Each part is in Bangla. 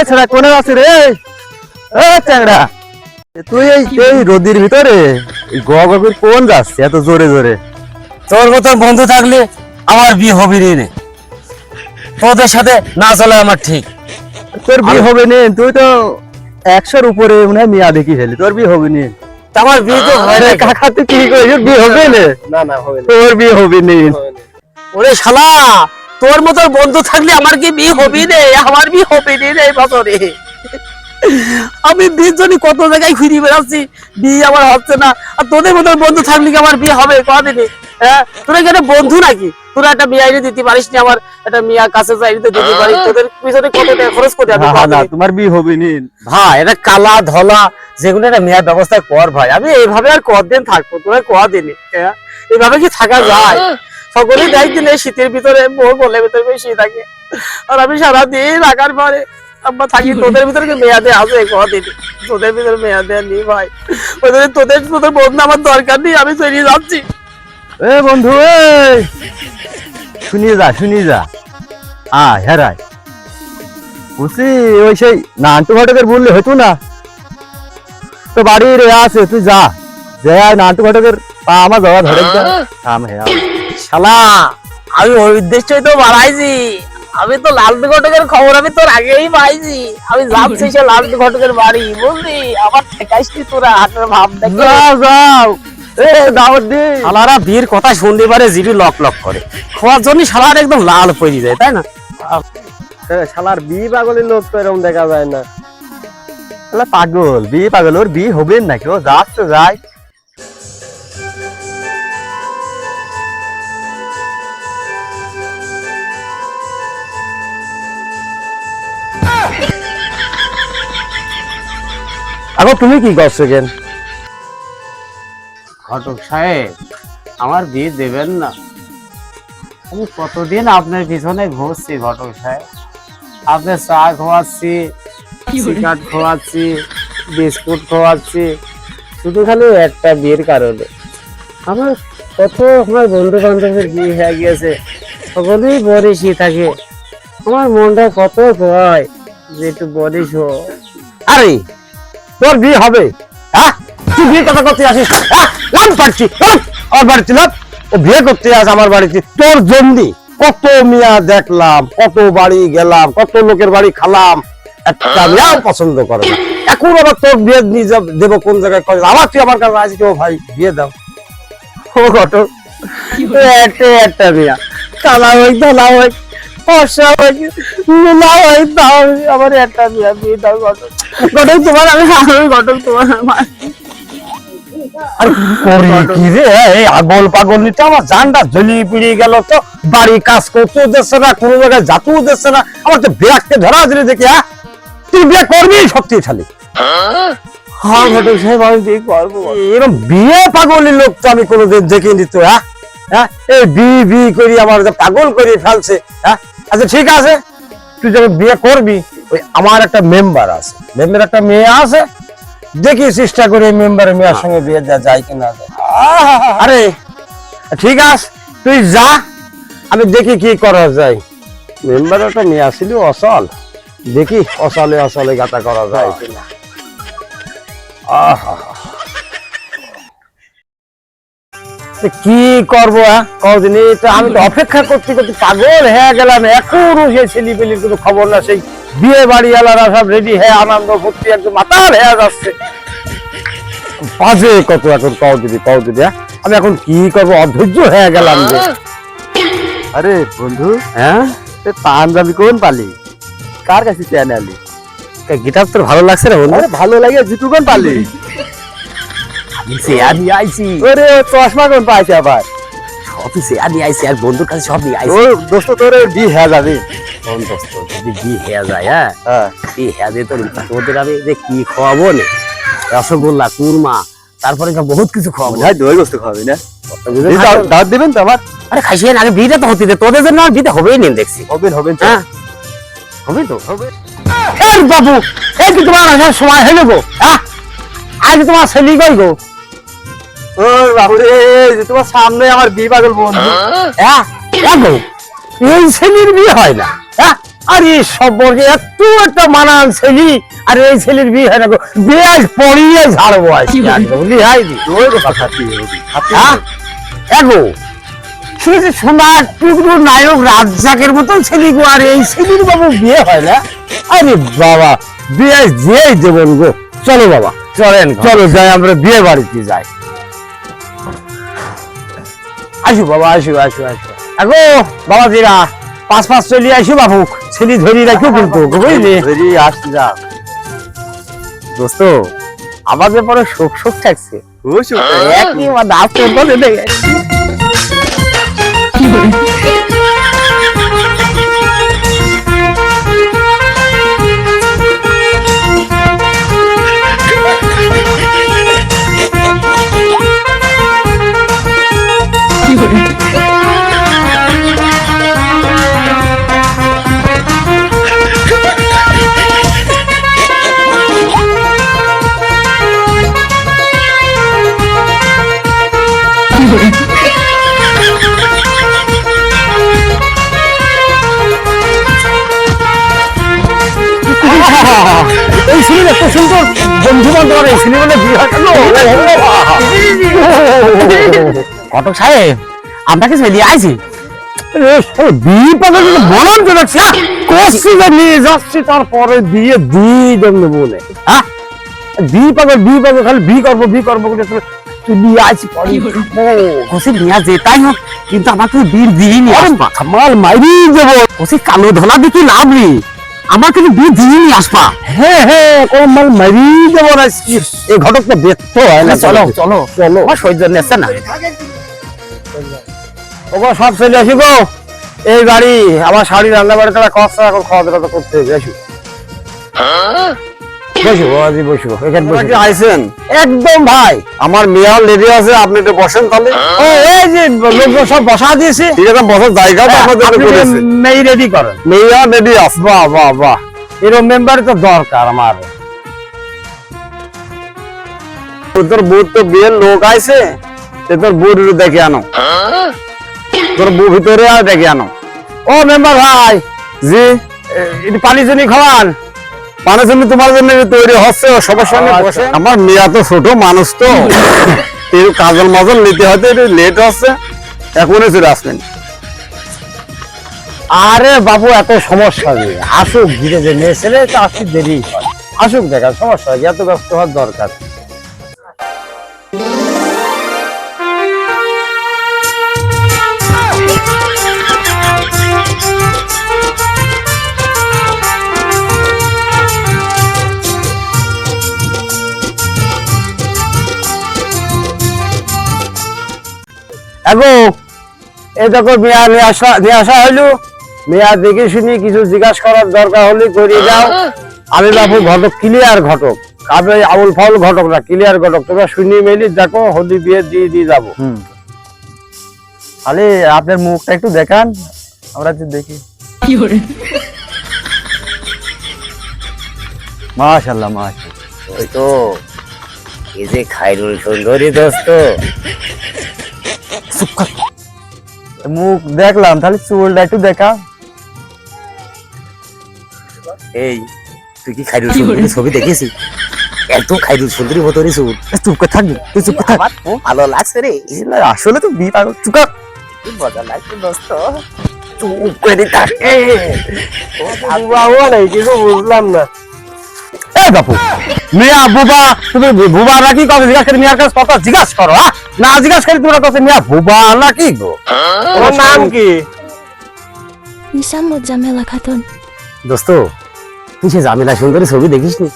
ছেড়া কোনে আছিস রে? চ্যাংড়া, তুই এই রোদির ভিতরে গগর কোন যাচ্ছে এত জোরে জোরে? তোর মতন বন্ধু থাকলে আমার বিয়ে হবে রে। তোদের সাথে না চলে আমার ঠিক। তোর বিয়ে হবে নি, তুই তো 100-র উপরে মনে হয় মেয়া দেখি ফেলি, তোর বিয়ে হবে নি। আমার বিয়ে তো হয় না কাকা, তুই কি করিস? বিয়ে হবে না? না হবে না। তোর বিয়ে হবে নি। ওরে শালা, তোর মতন বন্ধু থাকলে আমার কি বিয়ে হবে রে? আমার বিয়ে হবে নি রে বছরে। আমি বিয়ের জন্য কত জায়গায় ঘুরে বেড়াচ্ছি, বিয়ে আমার হচ্ছে না। আর তোদের মতন বন্ধু থাকলে কি আমার বিয়ে হবে কদিনে? হ্যাঁ, তোরা কি একটা বন্ধু নাকি? তোরা একটা বিয়ে আইনে দিতে পারিস নি? আমার একটা মেয়ের কাছে যাই দিতে পারিস? তোদের পিছনে কত টাকা খরচ করে আমি না, তোমার বিয়ে হবে নি ভাই। এটা কালা ধলা যেগুলো একটা মেয়ের ব্যবস্থা কর ভাই। আমি এইভাবে আর কদিন থাকবো? তোরা কদিন এইভাবে কি থাকা যায়? সকলেই দেখ দিন এই শীতের ভিতরে বউ বলে ভিতরে বেশি থাকে, আর আমি সারাদিন রাখার পরে আমরা থাকি। তোদের ভিতরে কি মেয়াদে আছে কদিন? তোদের ভিতরে মেয়াদে নেই ভাই। তোদের বন্ধু আমার দরকার নেই, আমি চলে যাচ্ছি। এ বন্ধু, শুনিয়ে যা হেরাই বুঝছি। ওই সেই নান্টু ঘটকের বললে হতো না? তো বাড়ির আছে, তুই যা নান্টু ঘটকের পা আমার যাওয়া ধরে শালা, আমি ওই উদ্দেশ্যই তো বাড়াইছি। আমি তো লালটু ঘটকের খবর আমি তোর আগেই পাইছি। আমি যাচ্ছি সে লালটু ঘটকের বাড়ি, বুঝলি? আমার ঠেকাইছি তোরা হাটের ভাব দেখ। যাও দাওয়াত দি। শালারা বিয়ের কথা শুনতে পারে জিবি লক লক করে, খোয়ার জন্য শালার একদম লাল পড়ে যায়, তাই না? শালার বিয়ে পাগলের লোক তো এরকম দেখা যায় না। পাগল, বিয়ে পাগল, ওর বিয়ে হবে নাকি? ও যাচ্ছে যায়। এখন তুমি কি করছো কেন? ঘটক সাহেব, আমার বিয়ে দেবেন না? আমি কতদিন আপনার পিছনে ঘুরছি ঘটক সাহেব। আপনার চা খাওয়াচ্ছি, সিগারেট খাওয়াচ্ছি, বিস্কুট খাওয়াচ্ছি, শুধু খালি একটা বিয়ের কারণে। আমার বন্ধু বান্ধবের বিয়ে হয়ে গিয়েছে, সকলেই বরিশই থাকে। আমার মনটা কত ভয় যে একটু বরিশ হোক। আরে তোর বিয়ে হবে? হ্যাঁ, তুই বিয়ে কথা করতে আসিস? আমার বাড়িতে না, ও বিয়ে করতে আস আমার বাড়িতে। তোর জন্যে কত মিয়া দেখলাম, কত বাড়ি গেলাম, কত লোকের বাড়ি খালাম, একটা মিয়াও পছন্দ করে না। এখন আবার তোর বিয়ে নিয়ে দেবো কোন জায়গায়? আবার তুই আমার কাছে আসিস, ও ভাই বিয়ে দাও। ও ঘটক, একটা মিয়া কালা হোক, ধলা হোক, ফর্সা হোক, নীলা হোক, দাও আমার একটা মিয়া বিয়ে দাও ঘটক। ঘটক তোমার আমি ঘটক তোমার আমার আগল পাগল নিতে আমার জানটা জ্বলিয়ে পিড়িয়ে গেল। তো বাড়ি কাজ করতেও দিচ্ছে না, কোনো জায়গায় যাতেও দিচ্ছে না, আমার তো বিরাটকে ধরা দিলে দেখি। হ্যাঁ, তুই বিয়ে করবি সত্যি খালি? হ্যাঁ ঘটক সাহেব, আমি বিয়ে করবো। এরকম বিয়ে পাগলের লোক তো আমি কোনোদিন দেখিনি তো। হ্যাঁ, এই বিয়ে করি আমার পাগল করে ফেলছে। হ্যাঁ, আচ্ছা ঠিক আছে, তুই যখন বিয়ে করবি, ওই আমার একটা মেম্বার আছে, মেম্বার একটা মেয়ে আছে, দেখি চেষ্টা করে মেম্বারের মেয়ের সঙ্গে বিয়ে দেওয়া যায় কিনা। আরে ঠিক আছে, তুই যা, আমি দেখি কি করা যায়। মেম্বার একটা মেয়ে আসছিল অচল, দেখি অচলে গাতা করা যায় কিনা। কি করবো? কদিন আমি তো অপেক্ষা করতে করতে পাগল হয়ে গেলাম। এখনো সেই ছেলেপেলির কোনো খবর না। সেই বিয়ে বাড়ি এলারা সব রেডি হয়ে আনন্দ ভর্তি একদম মাতাল হয়ে যাচ্ছে। বাজে কত এখন পাও দিদি। আমি এখন কি করবো? অধৈর্য হয়ে গেলাম যে। আরে বন্ধু, হ্যাঁ, পাঞ্জাবি কোন পালি? কার কাছে চেয়ে আলি? গিটার তোর ভালো লাগছে রে বন্ধু? ভালো লাগে। জুতু কোন পালি? আমি চেয়ার নিয়ে আইছি। ওরে চশমা কোন পাইছে আবার? সবই চেয়ার নিয়ে আইছি, আর বন্ধুর কাছে সব নিয়ে আইছি। দোস্ত তোর বিয়ে হয়ে যাবে। কোন দোস্ত? যদি বিয়ে হয়ে যায়, হ্যাঁ বিয়ে হয়ে যায় তোদের আমি যে কি খাওয়াবো না, রসগোল্লা, কুরমা, তারপরে বহুত কিছু খাওয়াবো। দই গোস্ত খাওয়াবি না? দাওয়াত দিবেন তো আমার? আরে খাইছেন, আগে বিয়েটা তো হতে দে। তোদের জন্য আর বিয়েটা হবেই নেন দেখছি। হবে হ্যাঁ, হবে তো হবে। এই বাবু, এই কি তোমার আসার সময় হয়ে গো? হ্যাঁ, আজ তোমার ছেলে কই গো? ও বাবু রে, তোমার সামনে আমার বিয়ে পাগল বন্ধু। হ্যাঁ, এই ছেলের বিয়ে হয় না? হ্যাঁ, আরে সম্পর্কে এত একটা মানান ছেলে, আর এই ছেলের বিয়ে হয় না গো, বিয়ে আজ পড়িয়ে ঝাড়বো আজকে একদম, লিহাই দি এগো শুনেছি সোনার টুকরো নায়ক রাজ্জাকের মতন ছেলে গো, আর এই ছেলের বাবু বিয়ে হয় না। আরে বাবা বিয়ে যেই দেবেন গো, চলো বাবা চলেন, চলো যাই আমরা বিয়ে বাড়িতে যাই। আসো বাবা আসো আসো আসো, আগো বাবা জিরা পাঁচ পাঁচ চলি আসো বাবু, ছেলে ধরি রাখো কিন্তু বুঝলি, ধরি আসছি যা দোস্ত আমার যে পরে শোক শোক থাকছে একই দাঁত বলে দেখে। এই ছেলে এত সুন্দর বন্ধু বান্ধব, এই ছেলে বলে বিয়ে হয় কেন? ঘটক সাহেব আপনাকে ছেলে আইছি বিয়ে পাবে বলুন তো দেখছি করছি যে নিয়ে যাচ্ছি, তারপরে বিয়ে দিই দেবো বলে, হ্যাঁ বিয়ে পাবে খালি বিয়ে করবো বলে তুই নিয়ে আইছি পরে কষি নিয়ে যেতাই হোক, কিন্তু আমাকে বিয়ে দিয়ে নিয়ে আসবা, মাল মাইরি দেবো কষি কালো ধলা দেখি লাভ নেই, আমার কিন্তু বিয়ে দিয়ে নিয়ে আসবা। হ্যাঁ হ্যাঁ কোন মাল মাইরি দেবো না, এই ঘটক তো ব্যর্থ হয় না। চলো চলো চলো আমার সহ্য নেছে না, ওগো সব চলে আসি গো, এই বাড়ি আমার শাড়ি রান্না বাড়ি তারা কষ্ট এখন খাওয়া দাওয়া করতে হবে। আসো বসো বাবাজি বসো, এখানে বসে আইছেন একদম ভাই, আমার মেয়ে লেডি আছে, আপনি একটু বসেন তাহলে। ও এই যে লোকজন সব বসা দিয়েছে, ঠিক আছে বসার জায়গা তো আমাদের করেছে, মেয়ে রেডি করেন, মেয়ে রেডি আছে। বাহ বাহ বাহ, এরকম মেম্বার তো দরকার আমার। তোর বউ তো বিয়ের লোক আইছে, তোর বউ দেখে আনো, তোর বউ ভিতরে আর দেখে আনো। ও মেম্বার ভাই, জি একটু পানি জনি খাওয়ান, পানির জন্য তোমার জন্য তৈরি হচ্ছে, সবার সঙ্গে বসে। আমার মেয়া তো ছোট মানুষ তো একটু কাজল মাজল নিতে হয়তো একটু লেট হচ্ছে, এখনই চলে আসবেন। আরে বাবু এত সমস্যা নেই, আসুক ধীরে ধীরে, মেয়ে ছেলে তো আসতে দেরি হয়, আসুক দেখা সমস্যা, এত ব্যস্ত হওয়ার দরকার। এগো এই দেখো মেয়া নিয়ে আসা হইলো, মেয়া দেখে শুনি কিছু জিজ্ঞাসা করার দরকার হলে করিয়ে দাও। আমি বাবু ঘটক ক্লিয়ার ঘটক, আপনি আউল ফাউল ঘটক না, ক্লিয়ার ঘটক, তোমরা শুনি মেলি দেখো, হলি বিয়ে দিয়ে যাবো। খালি আপনার মুখটা একটু দেখান, আমরা একটু দেখি। মাশাআল্লাহ মাশাআল্লাহ, ওই তো এই যে খাইরুল সুন্দরী দোস্ত, মুখ দেখলাম, তাহলে চুলটা একটু দেখা। এই তুই কি খাইরুল সুন্দরী ছবি দেখেছিস? এত খাইরুল সুন্দরী মতো রে চুল, চুপ করে থাকবি, তুই চুপ করে থাক, ভালো লাগছে রে, আসলে তো বিয়ে পাগল, চুপ কর, মজা লাগছে দোস্ত, চুপ করে থাক। কিছু বুঝলাম না। এ বাপু মিয়া বুবা, তুমি বুবা নাকি কবে জিজ্ঞাসা করে মিয়ার কাছে কথা জিজ্ঞাসা করো, না জিজ্ঞাসা করে তোমরা কাছে মিয়া বুবা নাকি গো? তোমার নাম কি? নিশামুদ জামেলা খাতুন। দোস্ত তুই সে জামিলা সুন্দরী ছবি দেখিস নি?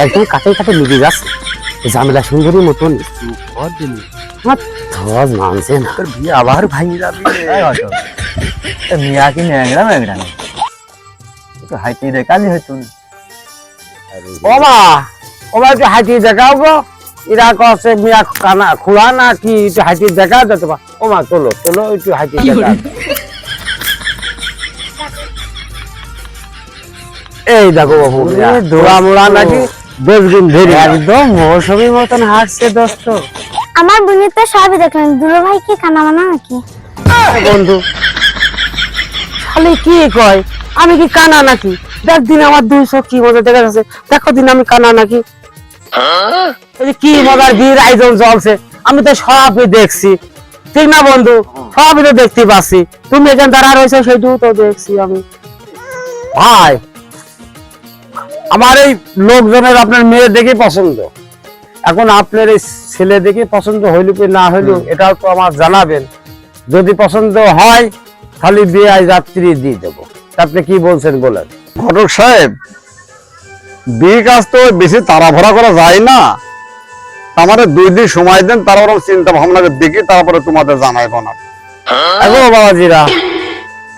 একদম কাটে কাটে লিখে যাচ্ছে জামিলা সুন্দরীর মতন, আমার মানছে না, তোর বিয়ে আবার ভাঙি যাবে। মিয়া কি ন্যাংরা ম্যাংরা একটু হাইটি দেখালি হয়তো না। ওমা ওমা একটু হাইটি দেখাও গো, এরা কছে মিয়া কানা খোলা না কি, একটু হাইটি দেখা যেতে পার। ওমা চলো চলো একটু হাইটি দেখা। এই দেখো বাবু দোড়া মোড়া নাকি 10 দিন ধরে একদম মৌসুমীর মতন হাঁটছে দোস্ত। আমার বোনের তো সবই দেখলাম, দুলো ভাই কি কানা মানা নাকি? বন্ধু খালি কি কয়, আমি কি কানা নাকি? দেখ দিন আমার 200 কি মজা দেখা যাচ্ছে, দেখো দিন আমি কানা নাকি? এই যে কি মজার বিয়ের আয়োজন চলছে, আমি তো সবই দেখছি, ঠিক না বন্ধু? সবই তো দেখতে পাচ্ছি, তুমি এখানে দাঁড়া রয়েছে সেটাও তো দেখছি আমি। ভাই আমার এই লোকজনের আপনার মেয়ে দেখে পছন্দ, এখন আপনার এই ছেলে দেখে পছন্দ হইল কি না হইল এটাও তো আমার জানাবেন। যদি পছন্দ হয় তাহলে বিয়ে আজ রাত্রি দিয়ে দেবো। আপনি কি বলছেন বলেন? ঘটক সাহেব, বিয়ে কাজ তো বেশি তাড়াভরা করা যায় না, আমাদের 2 দিন সময় দেন, তারপর চিন্তা ভাবনা দেখি তারপরে তোমাদের জানাইবো না। এগো বাবাজিরা,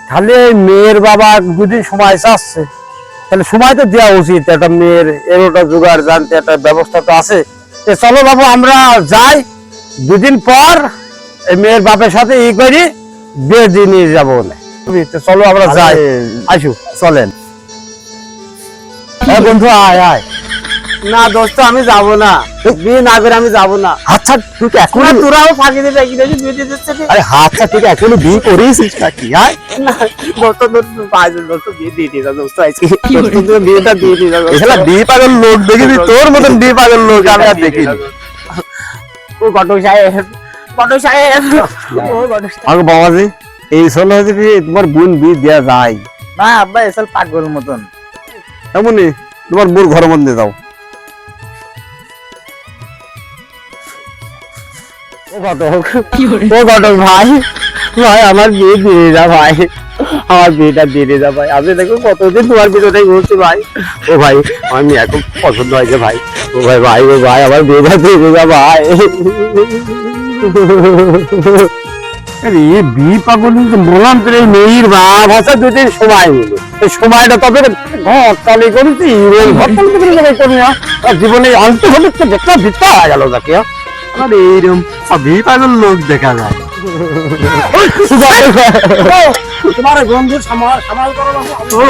তাহলে এই মেয়ের বাবা 2 দিন সময় চাচ্ছে, তাহলে সময় তো দেওয়া উচিত, একটা মেয়ের এরোটা জোগাড় জানতে একটা ব্যবস্থা তো আছে। চলো বাবু আমরা যাই, 2 দিন পর এই মেয়ের বাপের সাথে ই করি বিয়ে দিয়ে নিয়ে যাবো না। চলো আমরা যাই, আসু চলেন। বন্ধু আয় আয়। না দোস্ত আমি যাব না, বিয়ে না করে আমি যাব না। আচ্ছা তুই কি এখন, তোরাও ফাঁকি দিবে কি দেখি বিয়ে দিয়ে দিচ্ছে। আরে আচ্ছা তুই কি এখনো বিয়ে করেছিস নাকি? আয় এখানে বিয়ে পাগল লোক দেখিবি, তোর মতন বিয়ে পাগল লোক আমি আর দেখিনি। আগে বাবাজি, এই সাল হয়েছে কি তোমার বোন বিয়ে দেওয়া যায় না আব্বা এসব পাগল মতন। এমনই, তোমার বোর ঘরের মধ্যে যাও। ভাই ভাই আমার বিয়ে দিয়ে যা ভাই, আমার বিয়েটা দিয়ে যা ভাই। আমি দেখো কতদিন তোমার ভিতরে ঘুরছি ভাই। ও ভাই আমার মেয়ে এখন পছন্দ হয়েছে ভাই। ও ভাই ভাই ও ভাই আমার বিয়েটা দিয়ে যা ভাই। বিয়ে পাগল বললাম তো, এই মেয়ের বাপ আছে 2 দিন সময় হলো, এই সময়টা তবে ঘরতালি করেছি করি না, জীবনে আনতে হলে তো দেখতে দিতে হয়ে গেল তাকে। আমার এইরকম বিয়ে পাগল লোক দেখা যায়। তোমার বন্ধু সামাল করো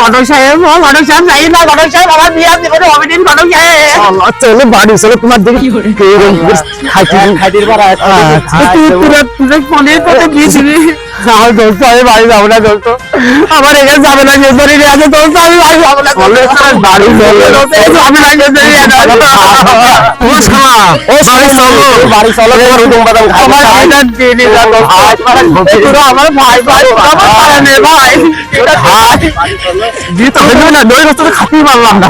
ঘটক সাহেব, ঘটক সাহেব যাই না, ঘটক সাহেব আমার বিয়ে জীবনে হবে দিন। ঘটক সাহেব চলো বাড়ি চলো, তোমার দেখি খাইটির পাড়া মনের কথা দিয়েছিলি। আমার দোস্ত আমি বাড়ি যাবো না, দোস্ত আমার এখানে যাবে না, গেন্দরি আছে দোস্ত, আমি বাড়ি যাবো না, বাড়ি আমি না গেন্দরি বাড়ি চলো, আমার ভাই ভাই ভাই ভাই খাতি মারলাম না।